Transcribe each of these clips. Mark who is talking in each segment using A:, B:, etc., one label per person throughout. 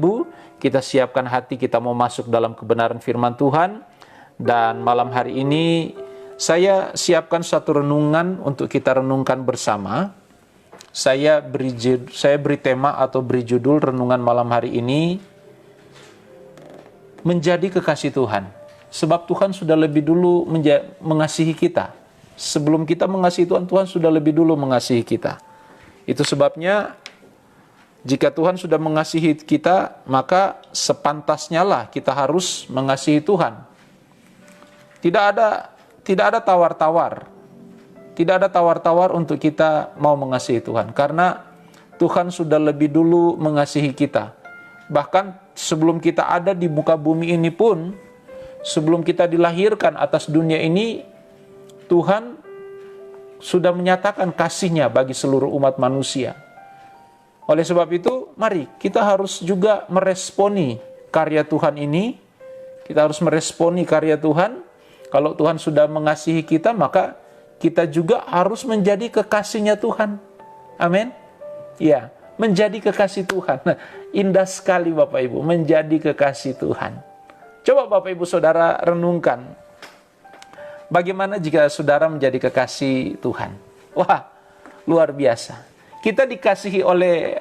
A: Bu, kita siapkan hati, kita mau masuk dalam kebenaran firman Tuhan. Dan malam hari ini saya siapkan satu renungan untuk kita renungkan bersama. Saya beri tema atau beri judul renungan malam hari ini, menjadi kekasih Tuhan. Sebab Tuhan sudah lebih dulu mengasihi kita. Sebelum kita mengasihi Tuhan, Tuhan sudah lebih dulu mengasihi kita. Itu sebabnya jika Tuhan sudah mengasihi kita, maka sepantasnya lah kita harus mengasihi Tuhan. Tidak ada tawar-tawar. Tidak ada tawar-tawar untuk kita mau mengasihi Tuhan. Karena Tuhan sudah lebih dulu mengasihi kita. Bahkan sebelum kita ada di muka bumi ini pun, sebelum kita dilahirkan atas dunia ini, Tuhan sudah menyatakan kasih-Nya bagi seluruh umat manusia. Oleh sebab itu, mari kita harus juga meresponi karya Tuhan ini. Kita harus meresponi karya Tuhan. Kalau Tuhan sudah mengasihi kita, maka kita juga harus menjadi kekasihnya Tuhan. Amin. Ya, menjadi kekasih Tuhan. Nah, indah sekali Bapak Ibu, menjadi kekasih Tuhan. Coba Bapak Ibu Saudara renungkan. Bagaimana jika saudara menjadi kekasih Tuhan? Wah, luar biasa. Kita dikasihi oleh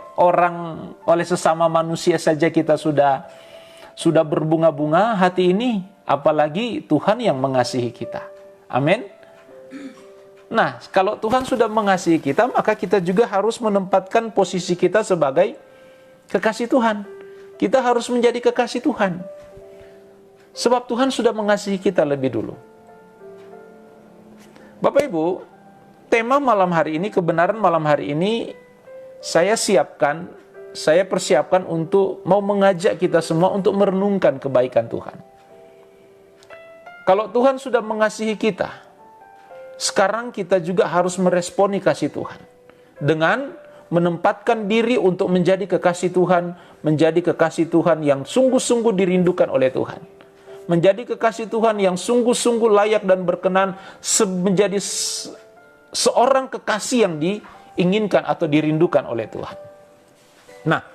A: oleh sesama manusia saja kita sudah berbunga-bunga hati ini, apalagi Tuhan yang mengasihi kita. Amin. Nah, kalau Tuhan sudah mengasihi kita, maka kita juga harus menempatkan posisi kita sebagai kekasih Tuhan. Kita harus menjadi kekasih Tuhan. Sebab Tuhan sudah mengasihi kita lebih dulu. Bapak Ibu, tema malam hari ini, kebenaran malam hari ini, saya persiapkan untuk mau mengajak kita semua untuk merenungkan kebaikan Tuhan. Kalau Tuhan sudah mengasihi kita, sekarang kita juga harus meresponi kasih Tuhan. Dengan menempatkan diri untuk menjadi kekasih Tuhan, menjadi kekasih Tuhan yang sungguh-sungguh dirindukan oleh Tuhan. Menjadi kekasih Tuhan yang sungguh-sungguh layak dan berkenan, menjadi seorang kekasih yang diinginkan atau dirindukan oleh Tuhan. Nah,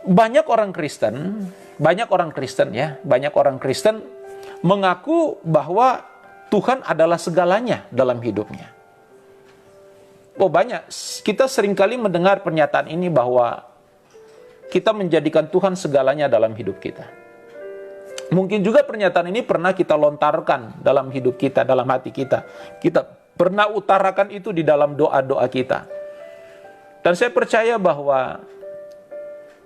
A: banyak orang Kristen mengaku bahwa Tuhan adalah segalanya dalam hidupnya. Oh, banyak. Kita seringkali mendengar pernyataan ini bahwa kita menjadikan Tuhan segalanya dalam hidup kita. Mungkin juga pernyataan ini pernah kita lontarkan dalam hidup kita, dalam hati kita. Kita pernah utarakan itu di dalam doa-doa kita. Dan saya percaya bahwa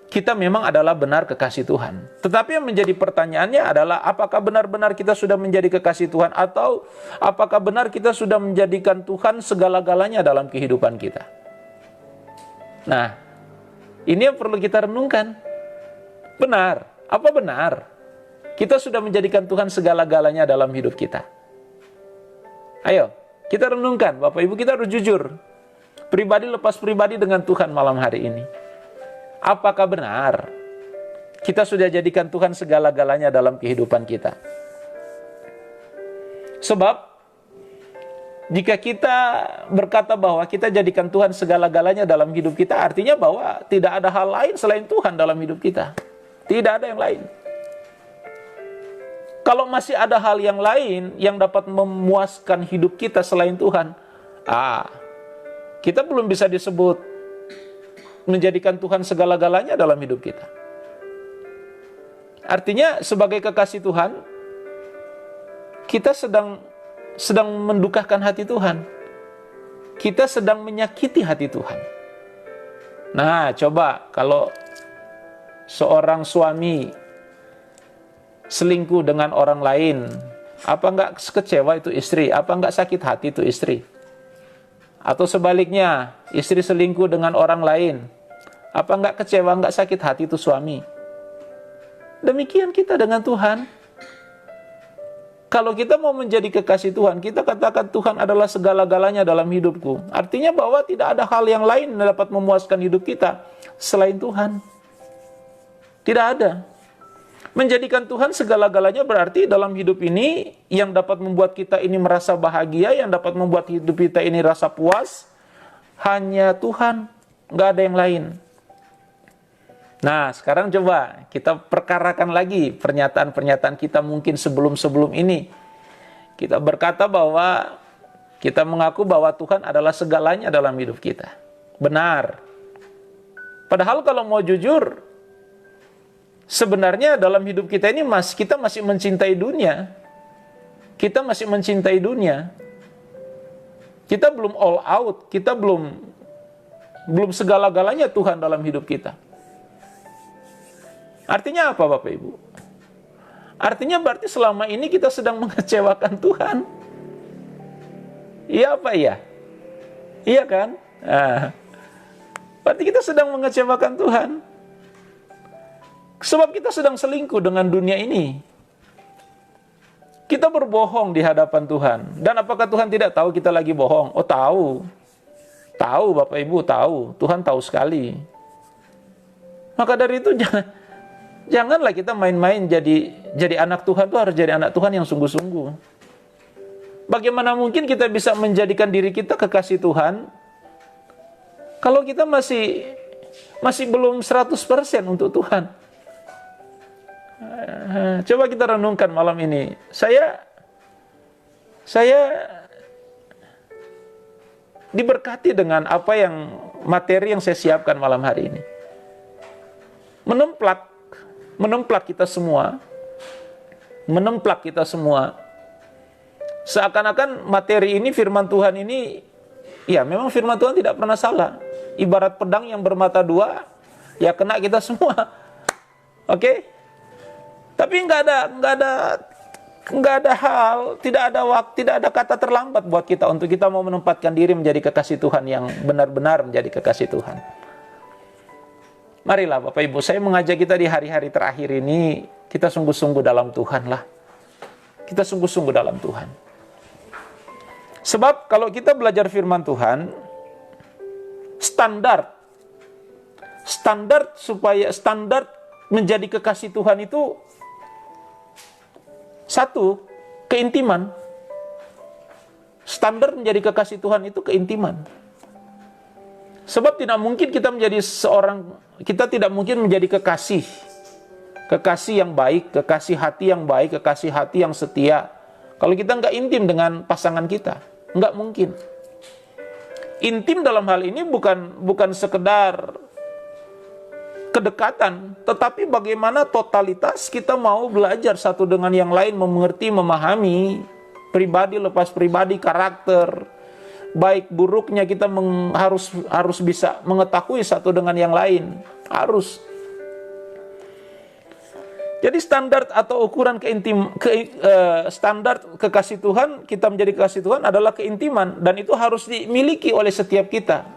A: kita memang adalah benar kekasih Tuhan. Tetapi yang menjadi pertanyaannya adalah, apakah benar-benar kita sudah menjadi kekasih Tuhan? Atau apakah benar kita sudah menjadikan Tuhan segala-galanya dalam kehidupan kita? Nah, ini yang perlu kita renungkan. Benar, apa benar? Kita sudah menjadikan Tuhan segala-galanya dalam hidup kita. Ayo, kita renungkan. Bapak Ibu, kita harus jujur. Pribadi lepas pribadi dengan Tuhan malam hari ini. Apakah benar kita sudah jadikan Tuhan segala-galanya dalam kehidupan kita? Sebab, jika kita berkata bahwa kita jadikan Tuhan segala-galanya dalam hidup kita, artinya bahwa tidak ada hal lain selain Tuhan dalam hidup kita. Tidak ada yang lain. Kalau masih ada hal yang lain yang dapat memuaskan hidup kita selain Tuhan, kita belum bisa disebut menjadikan Tuhan segala-galanya dalam hidup kita. Artinya sebagai kekasih Tuhan, kita sedang mendukakan hati Tuhan. Kita sedang menyakiti hati Tuhan. Nah, coba kalau seorang suami selingkuh dengan orang lain, apa enggak kecewa itu istri? Apa enggak sakit hati itu istri? Atau sebaliknya, istri selingkuh dengan orang lain, apa enggak kecewa, enggak sakit hati itu suami? Demikian kita dengan Tuhan. Kalau kita mau menjadi kekasih Tuhan, kita katakan Tuhan adalah segala-galanya dalam hidupku. Artinya bahwa tidak ada hal yang lain yang dapat memuaskan hidup kita selain Tuhan. Tidak ada. Menjadikan Tuhan segala-galanya berarti dalam hidup ini yang dapat membuat kita ini merasa bahagia, yang dapat membuat hidup kita ini rasa puas, hanya Tuhan, nggak ada yang lain. Nah, sekarang coba kita perkarakan lagi pernyataan-pernyataan kita mungkin sebelum-sebelum ini. Kita berkata bahwa kita mengaku bahwa Tuhan adalah segalanya dalam hidup kita. Benar. Padahal kalau mau jujur, sebenarnya dalam hidup kita ini kita masih mencintai dunia. Kita masih mencintai dunia. Kita belum all out, kita belum segala-galanya Tuhan dalam hidup kita. Artinya apa Bapak Ibu? Artinya berarti selama ini kita sedang mengecewakan Tuhan. Iya apa iya? Iya kan? Nah, berarti kita sedang mengecewakan Tuhan. Sebab kita sedang selingkuh dengan dunia ini. Kita berbohong di hadapan Tuhan. Dan apakah Tuhan tidak tahu kita lagi bohong? Oh tahu. Tahu Bapak Ibu, tahu. Tuhan tahu sekali. Maka dari itu janganlah kita main-main jadi anak Tuhan. Itu harus jadi anak Tuhan yang sungguh-sungguh. Bagaimana mungkin kita bisa menjadikan diri kita kekasih Tuhan kalau kita masih belum 100% untuk Tuhan? Coba kita renungkan malam ini. Saya diberkati dengan apa yang materi yang saya siapkan malam hari ini. Menemplak kita semua. Seakan-akan materi ini, firman Tuhan ini, ya memang firman Tuhan tidak pernah salah. Ibarat pedang yang bermata dua, ya kena kita semua. Oke? Tapi nggak ada hal, tidak ada waktu, tidak ada kata terlambat buat kita untuk kita mau menempatkan diri menjadi kekasih Tuhan yang benar-benar menjadi kekasih Tuhan. Marilah Bapak Ibu, saya mengajak kita di hari-hari terakhir ini, kita sungguh-sungguh dalam Tuhan lah. Kita sungguh-sungguh dalam Tuhan. Sebab kalau kita belajar firman Tuhan, standar menjadi kekasih Tuhan itu satu, keintiman. Standar menjadi kekasih Tuhan itu keintiman. Sebab tidak mungkin kita tidak mungkin menjadi kekasih yang baik, kekasih hati yang baik, kekasih hati yang setia kalau kita nggak intim dengan pasangan kita. Nggak mungkin. Intim dalam hal ini bukan sekedar kedekatan, tetapi bagaimana totalitas kita mau belajar satu dengan yang lain, mengerti, memahami pribadi lepas pribadi, karakter, baik buruknya kita harus bisa mengetahui satu dengan yang lain. Harus. Jadi standar atau ukuran standar kekasih Tuhan, kita menjadi kekasih Tuhan adalah keintiman, dan itu harus dimiliki oleh setiap kita.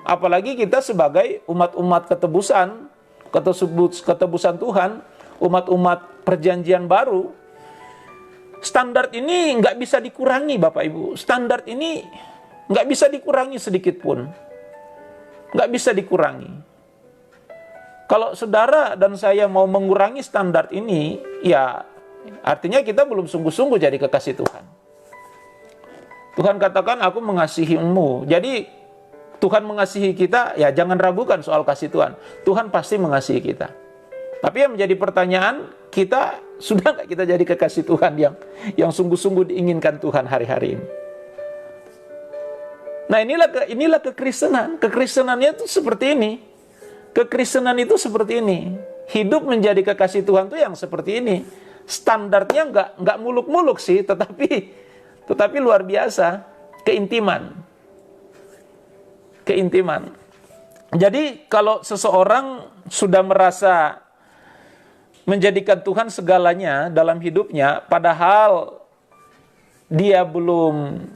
A: Apalagi kita sebagai umat-umat ketebusan Tuhan, umat-umat perjanjian baru. Standar ini nggak bisa dikurangi Bapak Ibu. Standar ini nggak bisa dikurangi sedikit pun. Nggak bisa dikurangi. Kalau saudara dan saya mau mengurangi standar ini, ya artinya kita belum sungguh-sungguh jadi kekasih Tuhan. Tuhan katakan, aku mengasihimu. Jadi Tuhan mengasihi kita, ya jangan ragukan soal kasih Tuhan. Tuhan pasti mengasihi kita. Tapi yang menjadi pertanyaan, kita sudah nggak kita jadi kekasih Tuhan yang sungguh-sungguh diinginkan Tuhan hari-hari ini? Nah inilah kekristenan. Kekristenannya itu seperti ini. Kekristenan itu seperti ini. Hidup menjadi kekasih Tuhan itu yang seperti ini. Standarnya nggak muluk-muluk sih, tetapi luar biasa. Keintiman. Jadi kalau seseorang sudah merasa menjadikan Tuhan segalanya dalam hidupnya, padahal dia belum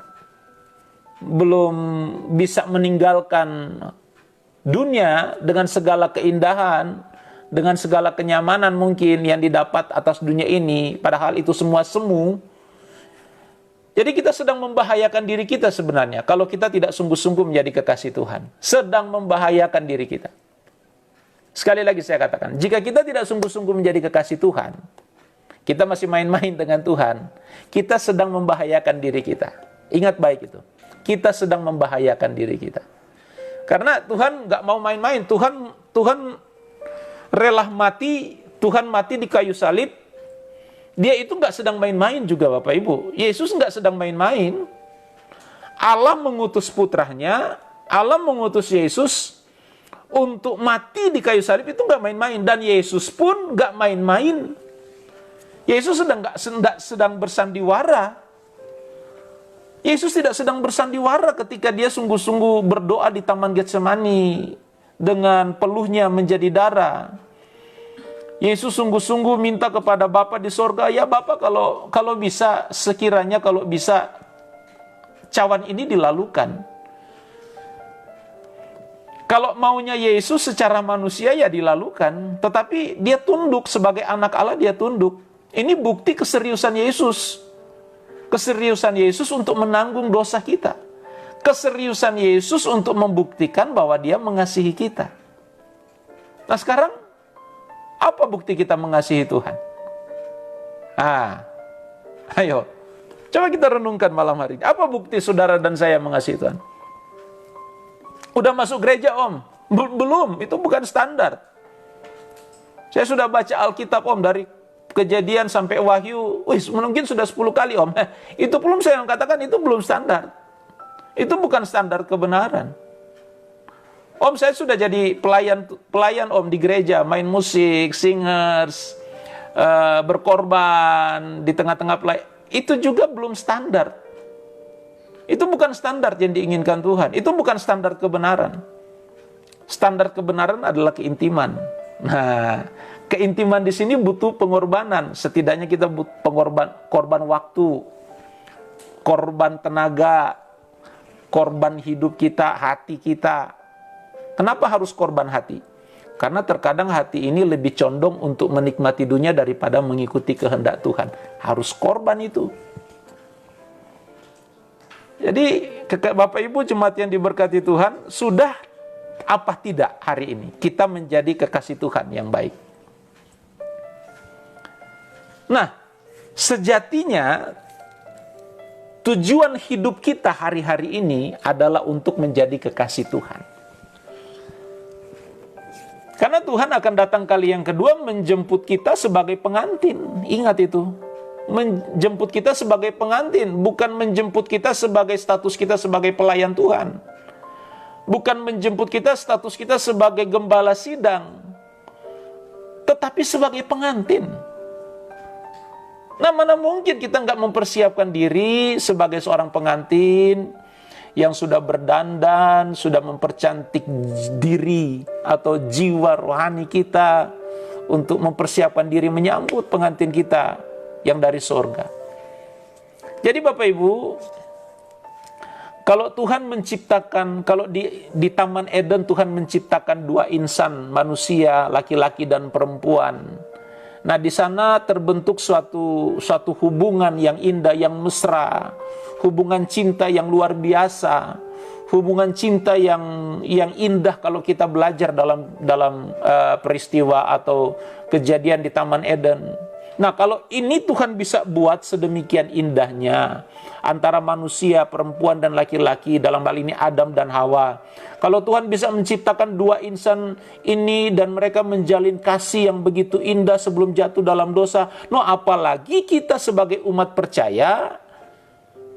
A: bisa meninggalkan dunia dengan segala keindahan, dengan segala kenyamanan mungkin yang didapat atas dunia ini, padahal itu semua semu. Jadi kita sedang membahayakan diri kita sebenarnya kalau kita tidak sungguh-sungguh menjadi kekasih Tuhan. Sedang membahayakan diri kita. Sekali lagi saya katakan, jika kita tidak sungguh-sungguh menjadi kekasih Tuhan, kita masih main-main dengan Tuhan, kita sedang membahayakan diri kita. Ingat baik itu. Kita sedang membahayakan diri kita. Karena Tuhan nggak mau main-main. Tuhan rela mati, Tuhan mati di kayu salib, dia itu nggak sedang main-main juga Bapak Ibu. Yesus nggak sedang main-main. Allah mengutus putranya, Allah mengutus Yesus untuk mati di kayu salib itu nggak main-main. Dan Yesus pun nggak main-main. Yesus sedang bersandiwara. Yesus tidak sedang bersandiwara ketika dia sungguh-sungguh berdoa di Taman Getsemani dengan peluhnya menjadi darah. Yesus sungguh-sungguh minta kepada Bapa di sorga, ya Bapa kalau bisa, sekiranya kalau bisa cawan ini dilalukan. Kalau maunya Yesus secara manusia ya dilalukan, tetapi dia tunduk sebagai anak Allah, dia tunduk. Ini bukti keseriusan Yesus. Keseriusan Yesus untuk menanggung dosa kita. Keseriusan Yesus untuk membuktikan bahwa dia mengasihi kita. Nah sekarang, apa bukti kita mengasihi Tuhan? Ayo, coba kita renungkan malam hari ini. Apa bukti saudara dan saya mengasihi Tuhan? Udah masuk gereja Om? Belum, itu bukan standar. Saya sudah baca Alkitab Om, dari Kejadian sampai Wahyu, mungkin sudah 10 kali Om. Itu belum, saya katakan itu belum standar. Itu bukan standar kebenaran. Om, saya sudah jadi pelayan Om di gereja, main musik, singers, berkorban di tengah-tengah pelayan. Itu juga belum standar. Itu bukan standar yang diinginkan Tuhan. Itu bukan standar kebenaran. Standar kebenaran adalah keintiman. Nah, keintiman di sini butuh pengorbanan. Setidaknya kita butuh korban waktu, korban tenaga, korban hidup kita, hati kita. Kenapa harus korban hati? Karena terkadang hati ini lebih condong untuk menikmati dunia daripada mengikuti kehendak Tuhan. Harus korban itu. Jadi Bapak Ibu jemaat yang diberkati Tuhan, sudah apa tidak hari ini kita menjadi kekasih Tuhan yang baik? Nah, sejatinya tujuan hidup kita hari-hari ini adalah untuk menjadi kekasih Tuhan. Karena Tuhan akan datang kali yang kedua menjemput kita sebagai pengantin. Ingat itu. Menjemput kita sebagai pengantin, bukan menjemput kita sebagai status kita sebagai pelayan Tuhan. Bukan menjemput kita status kita sebagai gembala sidang, tetapi sebagai pengantin. Nah, mana mungkin kita nggak mempersiapkan diri sebagai seorang pengantin yang sudah berdandan, sudah mempercantik diri atau jiwa rohani kita untuk mempersiapkan diri menyambut pengantin kita yang dari sorga. Jadi Bapak Ibu, kalau Tuhan menciptakan, kalau di Taman Eden Tuhan menciptakan dua insan manusia, laki-laki dan perempuan. Nah di sana terbentuk suatu hubungan yang indah, yang mesra, hubungan cinta yang luar biasa, hubungan cinta yang indah kalau kita belajar dalam peristiwa atau kejadian di Taman Eden. Nah kalau ini Tuhan bisa buat sedemikian indahnya antara manusia, perempuan dan laki-laki, dalam hal ini Adam dan Hawa. Kalau Tuhan bisa menciptakan dua insan ini dan mereka menjalin kasih yang begitu indah sebelum jatuh dalam dosa, apalagi kita sebagai umat percaya,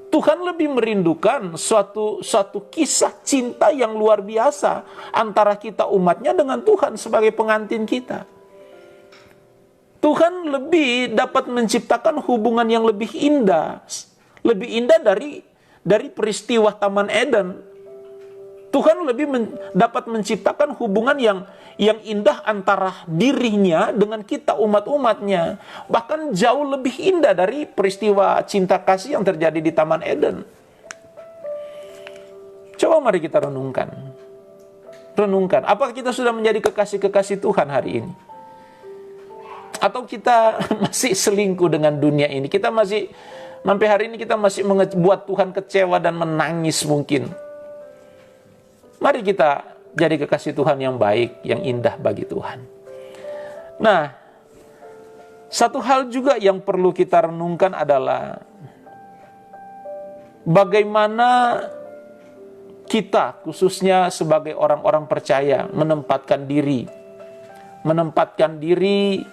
A: Tuhan lebih merindukan suatu kisah cinta yang luar biasa antara kita umatnya dengan Tuhan sebagai pengantin kita. Tuhan lebih dapat menciptakan hubungan yang lebih indah dari peristiwa Taman Eden. Tuhan lebih dapat menciptakan hubungan yang indah antara dirinya dengan kita umat-umatnya. Bahkan jauh lebih indah dari peristiwa cinta kasih yang terjadi di Taman Eden. Coba mari kita renungkan. Apakah kita sudah menjadi kekasih-kekasih Tuhan hari ini? Atau kita masih selingkuh dengan dunia ini? Kita masih, sampai hari ini kita masih membuat Tuhan kecewa dan menangis mungkin. Mari kita jadi kekasih Tuhan yang baik, yang indah bagi Tuhan. Nah, satu hal juga yang perlu kita renungkan adalah bagaimana kita, khususnya sebagai orang-orang percaya, menempatkan diri menempatkan diri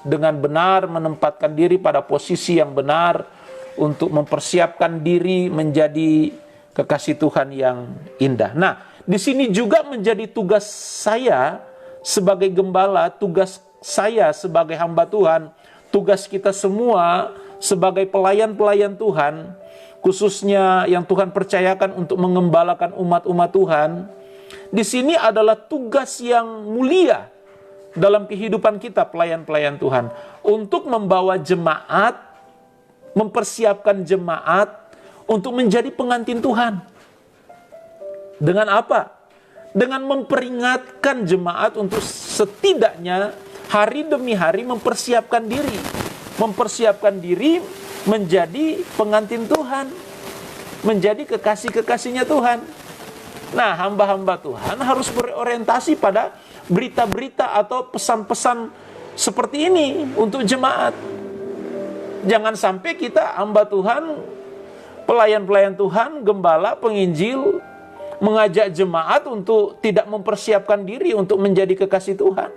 A: dengan benar, menempatkan diri pada posisi yang benar untuk mempersiapkan diri menjadi kekasih Tuhan yang indah. Nah, di sini juga menjadi tugas saya sebagai gembala, tugas saya sebagai hamba Tuhan, tugas kita semua sebagai pelayan-pelayan Tuhan, khususnya yang Tuhan percayakan untuk mengembalakan umat-umat Tuhan. Di sini adalah tugas yang mulia dalam kehidupan kita pelayan-pelayan Tuhan, untuk membawa jemaat, mempersiapkan jemaat untuk menjadi pengantin Tuhan. Dengan apa? Dengan memperingatkan jemaat untuk setidaknya hari demi hari mempersiapkan diri menjadi pengantin Tuhan, menjadi kekasih-kekasihnya Tuhan. Nah, hamba-hamba Tuhan harus berorientasi pada berita-berita atau pesan-pesan seperti ini untuk jemaat. Jangan sampai kita hamba Tuhan, pelayan-pelayan Tuhan, gembala, penginjil, mengajak jemaat untuk tidak mempersiapkan diri untuk menjadi kekasih Tuhan.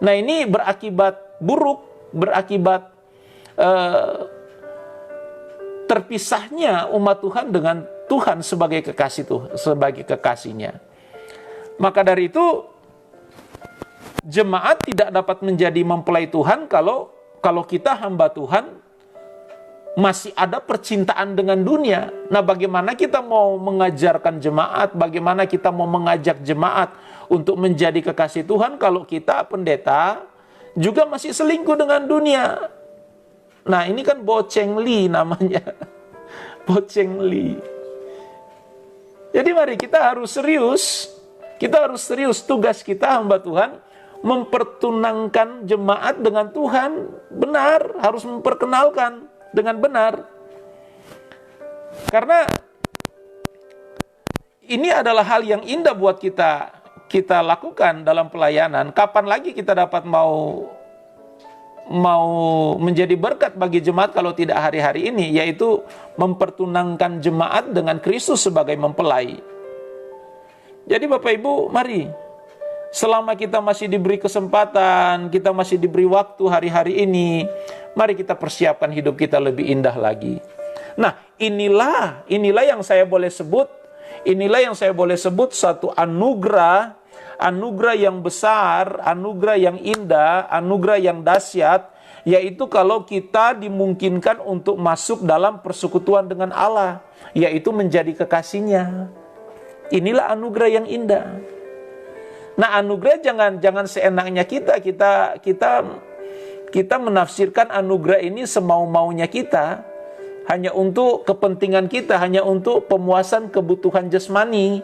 A: Nah, ini berakibat buruk, berakibat terpisahnya umat Tuhan dengan Tuhan sebagai kekasih Tuhan, sebagai kekasihnya. Maka dari itu, jemaat tidak dapat menjadi mempelai Tuhan kalau kita hamba Tuhan masih ada percintaan dengan dunia. Nah, bagaimana kita mau mengajarkan jemaat, bagaimana kita mau mengajak jemaat untuk menjadi kekasih Tuhan kalau kita pendeta juga masih selingkuh dengan dunia? Nah, ini kan bocengli namanya. Bocengli. Jadi mari kita harus serius. Kita harus serius, tugas kita hamba Tuhan mempertunangkan jemaat dengan Tuhan benar, harus memperkenalkan dengan benar. Karena ini adalah hal yang indah buat kita lakukan dalam pelayanan. Kapan lagi kita dapat mau menjadi berkat bagi jemaat kalau tidak hari-hari ini, yaitu mempertunangkan jemaat dengan Kristus sebagai mempelai. Jadi Bapak Ibu, mari, selama kita masih diberi kesempatan, kita masih diberi waktu hari-hari ini, mari kita persiapkan hidup kita lebih indah lagi. Nah, inilah yang saya boleh sebut satu anugerah yang besar, anugerah yang indah, anugerah yang dahsyat, yaitu kalau kita dimungkinkan untuk masuk dalam persekutuan dengan Allah, yaitu menjadi kekasihnya. Inilah anugerah yang indah. Nah, anugerah jangan seenaknya kita menafsirkan anugerah ini semau-maunya kita, hanya untuk kepentingan kita, hanya untuk pemuasan kebutuhan jasmani.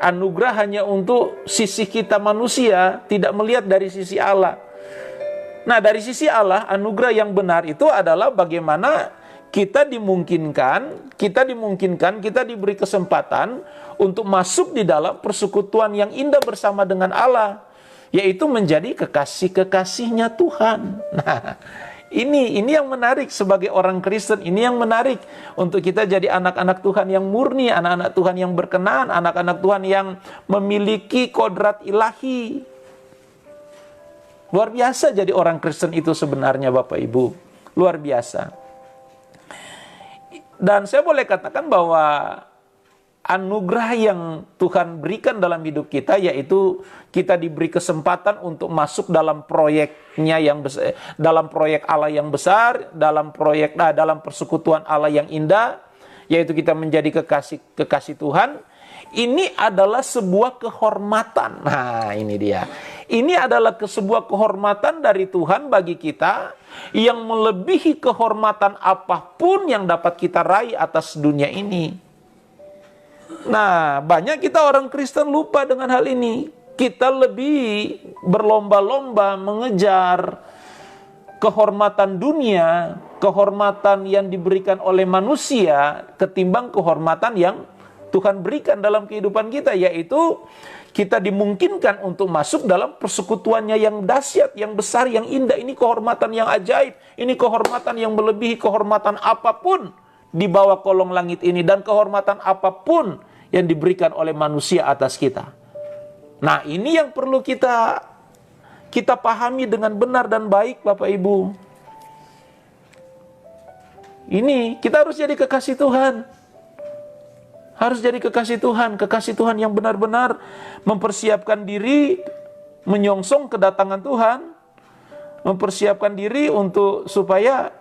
A: Anugerah hanya untuk sisi kita manusia, tidak melihat dari sisi Allah. Nah, dari sisi Allah, anugerah yang benar itu adalah bagaimana kita dimungkinkan, kita diberi kesempatan untuk masuk di dalam persekutuan yang indah bersama dengan Allah, yaitu menjadi kekasih-kekasihnya Tuhan. Nah, ini yang menarik sebagai orang Kristen, ini yang menarik untuk kita jadi anak-anak Tuhan yang murni, anak-anak Tuhan yang berkenan, anak-anak Tuhan yang memiliki kodrat ilahi. Luar biasa jadi orang Kristen itu sebenarnya Bapak Ibu, luar biasa. Dan saya boleh katakan bahwa anugerah yang Tuhan berikan dalam hidup kita, yaitu kita diberi kesempatan untuk masuk dalam proyeknya yang besar, dalam proyek Allah yang besar, dalam persekutuan Allah yang indah, yaitu kita menjadi kekasih Tuhan. Ini adalah sebuah kehormatan. Nah, ini dia. Ini adalah sebuah kehormatan dari Tuhan bagi kita yang melebihi kehormatan apapun yang dapat kita raih atas dunia ini. Nah, banyak kita orang Kristen lupa dengan hal ini. Kita lebih berlomba-lomba mengejar kehormatan dunia, kehormatan yang diberikan oleh manusia, ketimbang kehormatan yang Tuhan berikan dalam kehidupan kita, yaitu kita dimungkinkan untuk masuk dalam persekutuannya yang dahsyat, yang besar, yang indah. Ini kehormatan yang ajaib, ini kehormatan yang melebihi kehormatan apapun di bawah kolong langit ini, dan kehormatan apapun yang diberikan oleh manusia atas kita. Nah, ini yang perlu kita kita pahami dengan benar dan baik, Bapak Ibu. Ini kita harus jadi kekasih Tuhan. Harus jadi kekasih Tuhan yang benar-benar mempersiapkan diri menyongsong kedatangan Tuhan, mempersiapkan diri untuk supaya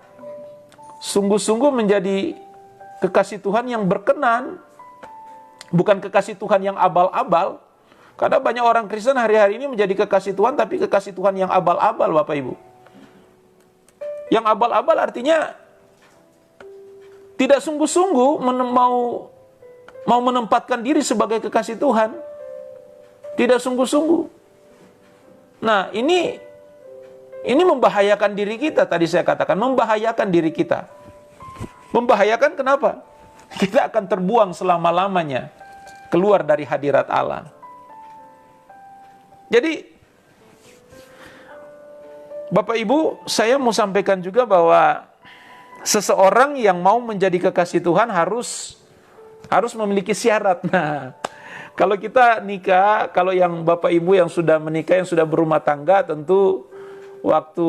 A: sungguh-sungguh menjadi kekasih Tuhan yang berkenan, bukan kekasih Tuhan yang abal-abal. Karena banyak orang Kristen hari-hari ini menjadi kekasih Tuhan, tapi kekasih Tuhan yang abal-abal, Bapak Ibu. Yang abal-abal artinya tidak sungguh-sungguh mau menempatkan diri sebagai kekasih Tuhan. Tidak sungguh-sungguh. Nah, ini membahayakan diri kita, tadi saya katakan, membahayakan diri kita. Membahayakan kenapa? Kita akan terbuang selama-lamanya keluar dari hadirat Allah. Jadi, Bapak Ibu, saya mau sampaikan juga bahwa seseorang yang mau menjadi kekasih Tuhan harus memiliki syarat. Nah, kalau kita nikah, kalau yang Bapak Ibu yang sudah menikah, yang sudah berumah tangga, tentu waktu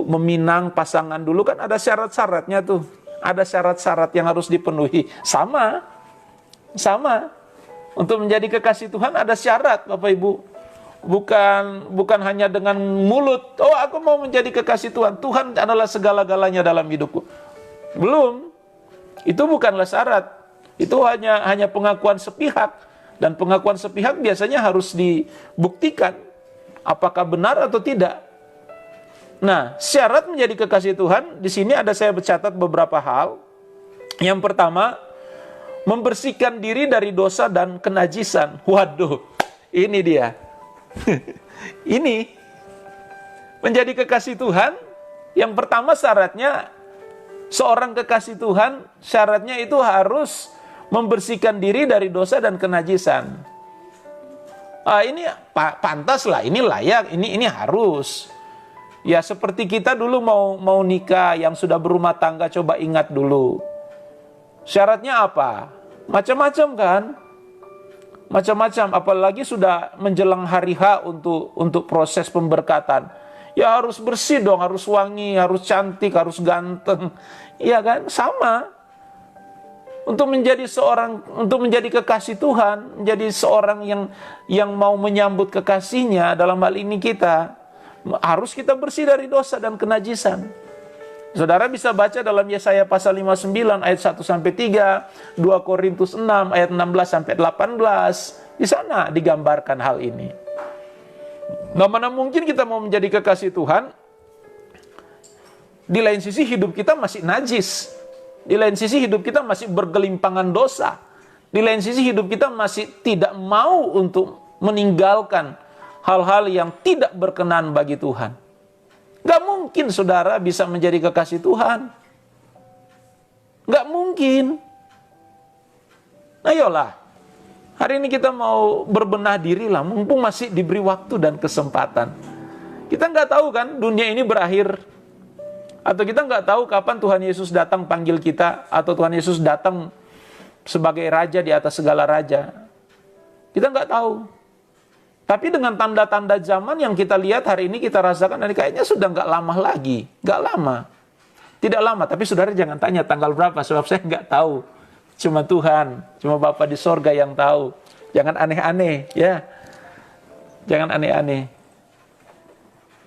A: meminang pasangan dulu kan ada syarat-syaratnya tuh. Ada syarat-syarat yang harus dipenuhi. Sama. Untuk menjadi kekasih Tuhan ada syarat, Bapak Ibu. Bukan hanya dengan mulut, oh aku mau menjadi kekasih Tuhan, Tuhan adalah segala-galanya dalam hidupku. Belum. Itu bukanlah syarat. Itu hanya pengakuan sepihak, dan pengakuan sepihak biasanya harus dibuktikan apakah benar atau tidak. Nah, syarat menjadi kekasih Tuhan di sini ada saya mencatat beberapa hal. Yang pertama, membersihkan diri dari dosa dan kenajisan. Waduh, ini dia. Ini menjadi kekasih Tuhan. Yang pertama syaratnya, seorang kekasih Tuhan syaratnya itu harus membersihkan diri dari dosa dan kenajisan. Ini pantas lah, ini layak, ini harus. Ya seperti kita dulu mau nikah, yang sudah berumah tangga, coba ingat dulu. Syaratnya apa? Macam-macam kan? Macam-macam, apalagi sudah menjelang hari H untuk proses pemberkatan. Ya harus bersih dong, harus wangi, harus cantik, harus ganteng. Iya kan? Sama. Untuk menjadi kekasih Tuhan, menjadi seorang yang mau menyambut kekasihnya, dalam hal ini kita, harus kita bersih dari dosa dan kenajisan. Saudara bisa baca dalam Yesaya pasal 59 ayat 1 sampai 3, 2 Korintus 6 ayat 16 sampai 18. Di sana digambarkan hal ini. Nah, mana mungkin kita mau menjadi kekasih Tuhan, di lain sisi hidup kita masih najis. Di lain sisi hidup kita masih bergelimpangan dosa. Di lain sisi hidup kita masih tidak mau untuk meninggalkan hal-hal yang tidak berkenan bagi Tuhan. Gak mungkin saudara bisa menjadi kekasih Tuhan. Gak mungkin. Ayolah, hari ini kita mau berbenah diri lah, mumpung masih diberi waktu dan kesempatan. Kita nggak tahu kan dunia ini berakhir. Atau kita nggak tahu kapan Tuhan Yesus datang panggil kita. Atau Tuhan Yesus datang sebagai Raja di atas segala Raja. Kita nggak tahu. Tapi dengan tanda-tanda zaman yang kita lihat hari ini, kita rasakan, kayaknya sudah nggak lama lagi. Nggak lama. Tidak lama, tapi saudara jangan tanya tanggal berapa, sebab saya nggak tahu. Cuma Tuhan, cuma Bapa di sorga yang tahu. Jangan aneh-aneh, ya. Jangan aneh-aneh.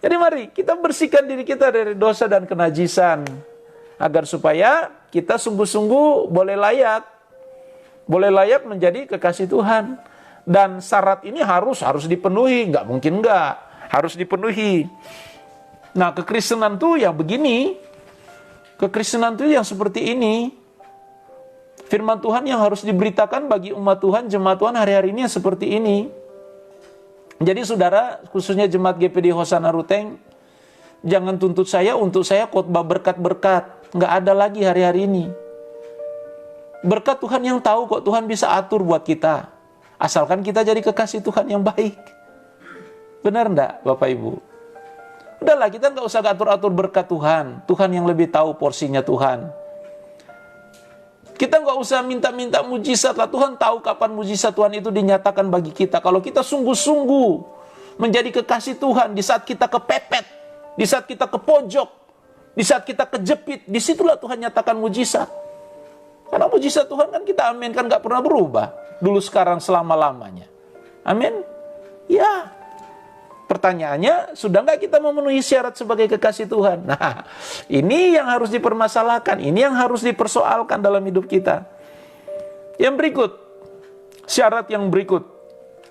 A: Jadi mari, kita bersihkan diri kita dari dosa dan kenajisan. Agar supaya kita sungguh-sungguh boleh layak menjadi kekasih Tuhan. Dan syarat ini harus dipenuhi, nggak mungkin nggak, harus dipenuhi. Nah, kekristenan tuh yang begini, kekristenan tuh yang seperti ini. Firman Tuhan yang harus diberitakan bagi umat Tuhan, jemaat Tuhan hari-hari ini yang seperti ini. Jadi saudara, khususnya jemaat GPD Hosana Ruteng, jangan tuntut saya untuk saya khotbah berkat-berkat, nggak ada lagi hari-hari ini. Berkat Tuhan yang tahu kok, Tuhan bisa atur buat kita. Asalkan kita jadi kekasih Tuhan yang baik. Benar enggak Bapak Ibu? Udahlah, kita nggak usah atur-atur berkat Tuhan. Tuhan yang lebih tahu porsinya Tuhan. Kita nggak usah minta-minta mujizat lah. Tuhan tahu kapan mujizat Tuhan itu dinyatakan bagi kita. Kalau kita sungguh-sungguh menjadi kekasih Tuhan di saat kita kepepet, di saat kita ke pojok, di saat kita kejepit. Disitulah Tuhan nyatakan mujizat. Karena mujizat Tuhan kan kita amin kan gak pernah berubah. Dulu, sekarang, selama-lamanya. Amin. Ya. Pertanyaannya, sudah nggak kita memenuhi syarat sebagai kekasih Tuhan? Nah, ini yang harus dipermasalahkan. Ini yang harus dipersoalkan dalam hidup kita. Yang berikut, syarat yang berikut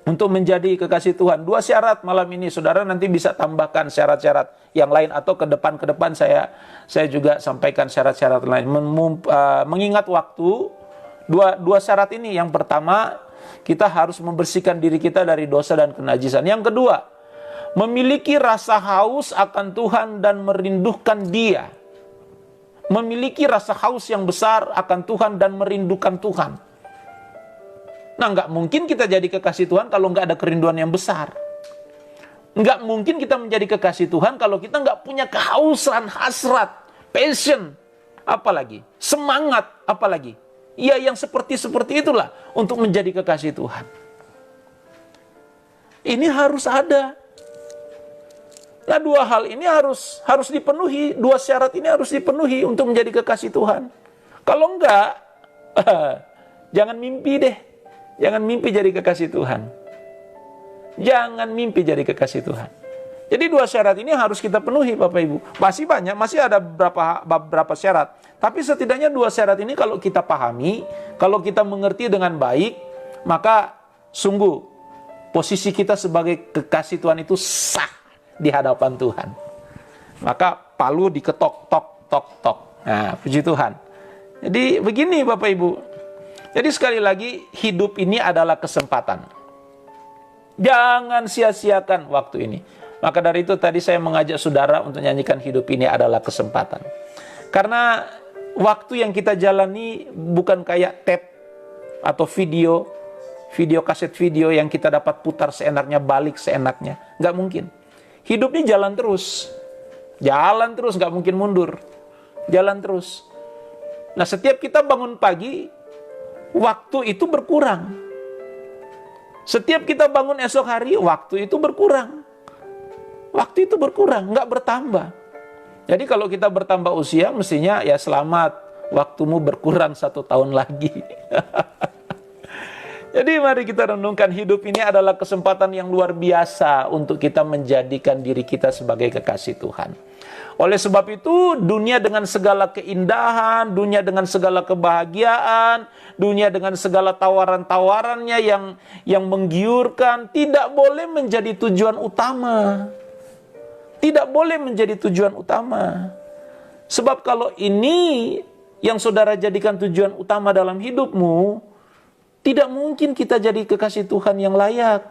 A: untuk menjadi kekasih Tuhan. 2 syarat malam ini, saudara nanti bisa tambahkan syarat-syarat yang lain, atau ke depan saya juga sampaikan syarat-syarat lain. Mengingat waktu, dua syarat ini. Yang pertama, kita harus membersihkan diri kita dari dosa dan kenajisan. Yang kedua, memiliki rasa haus akan Tuhan dan merindukan Dia. Memiliki rasa haus yang besar akan Tuhan dan merindukan Tuhan. Nah, nggak mungkin kita jadi kekasih Tuhan kalau nggak ada kerinduan yang besar. Nggak mungkin kita menjadi kekasih Tuhan kalau kita nggak punya kehausan, hasrat, passion, apalagi semangat, apalagi. Ya, yang seperti itulah untuk menjadi kekasih Tuhan. Ini harus ada. Nah, 2 hal ini harus dipenuhi, 2 syarat ini harus dipenuhi untuk menjadi kekasih Tuhan. Kalau enggak, jangan mimpi deh. Jangan mimpi jadi kekasih Tuhan. Jangan mimpi jadi kekasih Tuhan. Jadi 2 syarat ini harus kita penuhi, Bapak Ibu. Masih banyak, masih ada beberapa syarat. Tapi setidaknya 2 syarat ini kalau kita pahami, kalau kita mengerti dengan baik, maka sungguh posisi kita sebagai kekasih Tuhan itu sah di hadapan Tuhan. Maka palu diketok, tok, tok, tok. Nah, puji Tuhan. Jadi begini Bapak Ibu. Jadi sekali lagi, hidup ini adalah kesempatan. Jangan sia-siakan waktu ini. Maka dari itu tadi saya mengajak saudara untuk nyanyikan hidup ini adalah kesempatan. Karena waktu yang kita jalani bukan kayak tape atau video kaset video yang kita dapat putar seenaknya, balik seenaknya. Nggak mungkin. Hidup ini jalan terus, nggak mungkin mundur, jalan terus. Nah, setiap kita bangun pagi, waktu itu berkurang. Setiap kita bangun esok hari, waktu itu berkurang. Waktu itu berkurang, nggak bertambah. Jadi kalau kita bertambah usia, mestinya ya selamat, waktumu berkurang 1 tahun lagi. Jadi mari kita renungkan, hidup ini adalah kesempatan yang luar biasa untuk kita menjadikan diri kita sebagai kekasih Tuhan. Oleh sebab itu, dunia dengan segala keindahan, dunia dengan segala kebahagiaan, dunia dengan segala tawaran-tawarannya yang menggiurkan, tidak boleh menjadi tujuan utama. Tidak boleh menjadi tujuan utama. Sebab kalau ini yang saudara jadikan tujuan utama dalam hidupmu, tidak mungkin kita jadi kekasih Tuhan yang layak.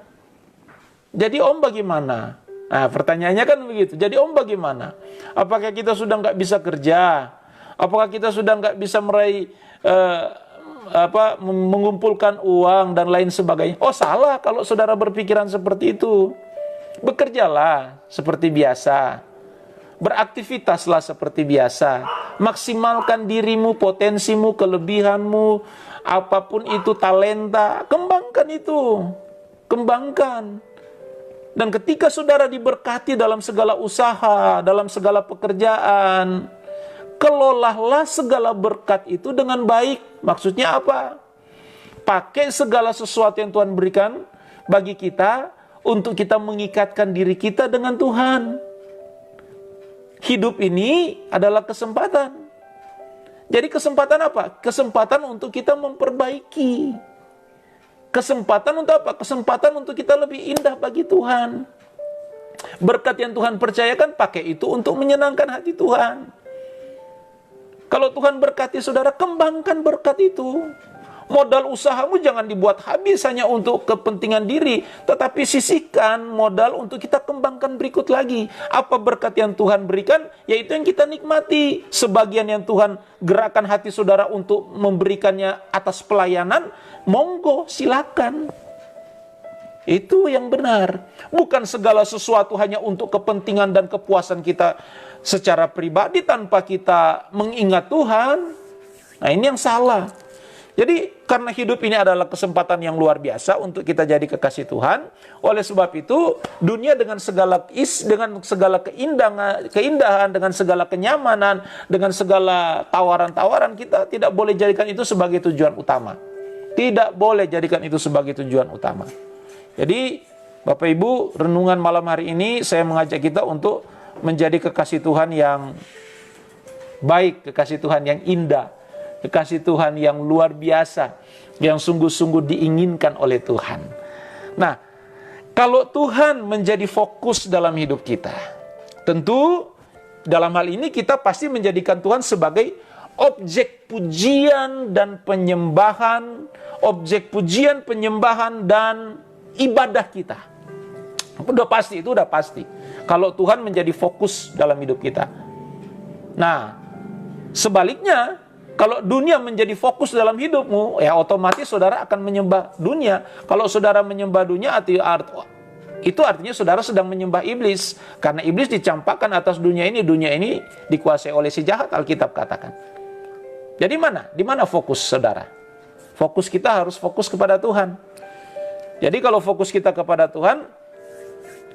A: Jadi om bagaimana? Nah, pertanyaannya kan begitu. Jadi om bagaimana? Apakah kita sudah nggak bisa kerja? Apakah kita sudah nggak bisa meraih mengumpulkan uang dan lain sebagainya? Oh, salah kalau saudara berpikiran seperti itu. Bekerjalah seperti biasa. Beraktivitaslah seperti biasa. Maksimalkan dirimu, potensimu, kelebihanmu, apapun itu, talenta, kembangkan itu. Kembangkan. Dan ketika saudara diberkati dalam segala usaha, dalam segala pekerjaan, kelolalah segala berkat itu dengan baik. Maksudnya apa? Pakai segala sesuatu yang Tuhan berikan bagi kita untuk kita mengikatkan diri kita dengan Tuhan. Hidup ini adalah kesempatan. Jadi kesempatan apa? Kesempatan untuk kita memperbaiki. Kesempatan untuk apa? Kesempatan untuk kita lebih indah bagi Tuhan. Berkat yang Tuhan percayakan, pakai itu untuk menyenangkan hati Tuhan. Kalau Tuhan berkati saudara, kembangkan berkat itu. Modal usahamu jangan dibuat habis hanya untuk kepentingan diri, tetapi sisihkan modal untuk kita kembangkan berikut lagi. Apa berkat yang Tuhan berikan, yaitu yang kita nikmati. Sebagian yang Tuhan gerakkan hati saudara untuk memberikannya atas pelayanan, monggo silakan. Itu yang benar. Bukan segala sesuatu hanya untuk kepentingan dan kepuasan kita secara pribadi tanpa kita mengingat Tuhan. Nah, ini yang salah. Jadi karena hidup ini adalah kesempatan yang luar biasa untuk kita jadi kekasih Tuhan. Oleh sebab itu, dunia dengan segala keindahan, dengan segala kenyamanan, dengan segala tawaran-tawaran, kita tidak boleh jadikan itu sebagai tujuan utama. Tidak boleh jadikan itu sebagai tujuan utama. Jadi, Bapak Ibu, renungan malam hari ini saya mengajak kita untuk menjadi kekasih Tuhan yang baik, kekasih Tuhan yang indah, kekasih Tuhan yang luar biasa, yang sungguh-sungguh diinginkan oleh Tuhan. Nah, kalau Tuhan menjadi fokus dalam hidup kita, tentu dalam hal ini kita pasti menjadikan Tuhan sebagai objek pujian dan penyembahan, objek pujian, penyembahan dan ibadah kita. Udah pasti, itu udah pasti. Kalau Tuhan menjadi fokus dalam hidup kita. Nah, sebaliknya, kalau dunia menjadi fokus dalam hidupmu, ya otomatis saudara akan menyembah dunia. Kalau saudara menyembah dunia, itu artinya saudara sedang menyembah iblis. Karena iblis dicampakkan atas dunia ini dikuasai oleh si jahat, Alkitab katakan. Jadi di mana fokus saudara? Fokus kita harus fokus kepada Tuhan. Jadi kalau fokus kita kepada Tuhan,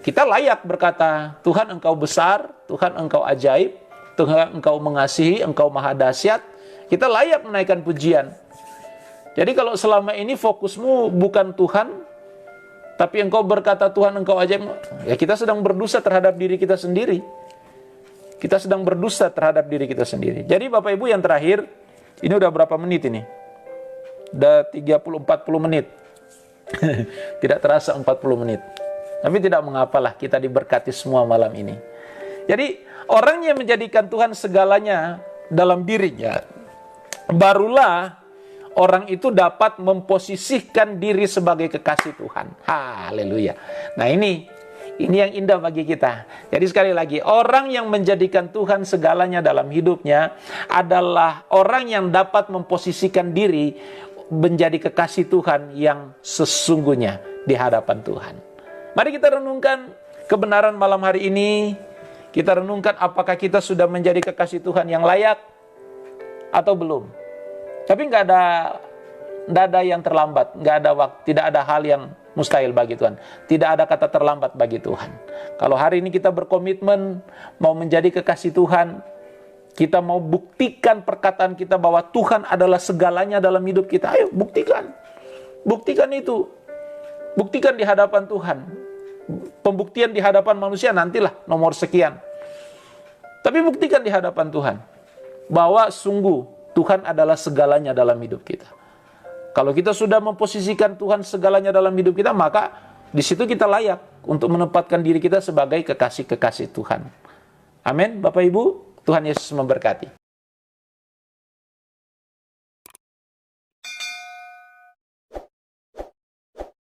A: kita layak berkata, Tuhan Engkau besar, Tuhan Engkau ajaib, Tuhan Engkau mengasihi, Engkau maha dahsyat. Kita layak menaikkan pujian. Jadi kalau selama ini fokusmu bukan Tuhan, tapi engkau berkata Tuhan Engkau ajaib, ya kita sedang berdosa terhadap diri kita sendiri. Kita sedang berdosa terhadap diri kita sendiri. Jadi Bapak Ibu yang terakhir, ini udah berapa menit ini? Udah 30-40 menit. Tidak terasa 40 menit. Tapi tidak mengapalah, kita diberkati semua malam ini. Jadi orang yang menjadikan Tuhan segalanya dalam dirinya, barulah orang itu dapat memposisikan diri sebagai kekasih Tuhan. Haleluya. Nah ini yang indah bagi kita. Jadi sekali lagi, orang yang menjadikan Tuhan segalanya dalam hidupnya adalah orang yang dapat memposisikan diri menjadi kekasih Tuhan yang sesungguhnya di hadapan Tuhan. Mari kita renungkan kebenaran malam hari ini. Kita renungkan apakah kita sudah menjadi kekasih Tuhan yang layak atau belum. Tapi nggak ada yang terlambat, tidak ada hal yang mustahil bagi Tuhan. Tidak ada kata terlambat bagi Tuhan. Kalau hari ini kita berkomitmen mau menjadi kekasih Tuhan, kita mau buktikan perkataan kita bahwa Tuhan adalah segalanya dalam hidup kita. Ayo buktikan. Buktikan itu. Buktikan di hadapan Tuhan. Pembuktian di hadapan manusia nantilah nomor sekian. Tapi buktikan di hadapan Tuhan bahwa sungguh Tuhan adalah segalanya dalam hidup kita. Kalau kita sudah memposisikan Tuhan segalanya dalam hidup kita, maka di situ kita layak untuk menempatkan diri kita sebagai kekasih-kekasih Tuhan. Amin, Bapak Ibu. Tuhan Yesus memberkati.